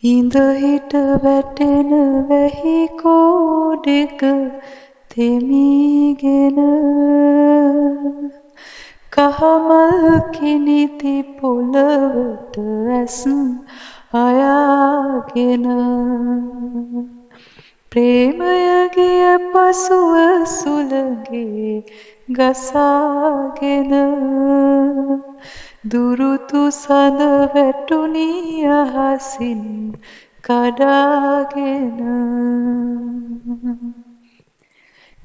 ඉඳ හිට වැටෙන වැහි කෝඩෙක තෙමීගෙන කහමල් කිනිති පොළවට ඇස් අයාගෙන ප්‍රේමය ගිය පසුව සුළඟේ ගසාගෙන දුරුතු සඳ වැටුණි අහසින් කඩාගෙන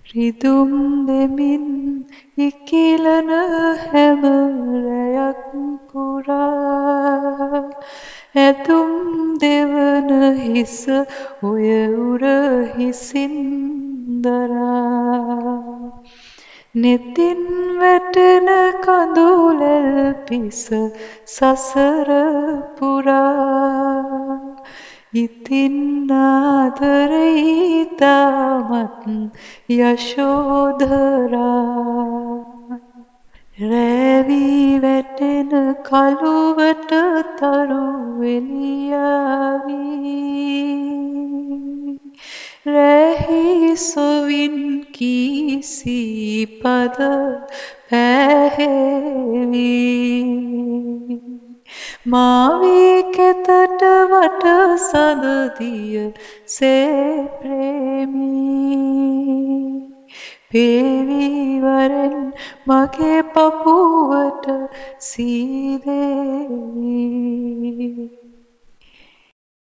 රිදුම් දෙමින් ඉකිලන හැම රැයක් පුරා ඇතුම් දෙවන හිස ඔය උරහිසින් දරා නෙතින් වැටෙන කඳුලැල් පිස සසර පුරා ඉතින් ආදරෙයි තාමත් යශෝධරා රැවී වැටෙන කළුවට තරු එළියාවී රැහි සොවින් කීසි පද පැහැවී මාවී කෙතට වට සඳදිය සේ ප්‍රේමී පේවී වරෙන් මගේ පපුවට සීදේවී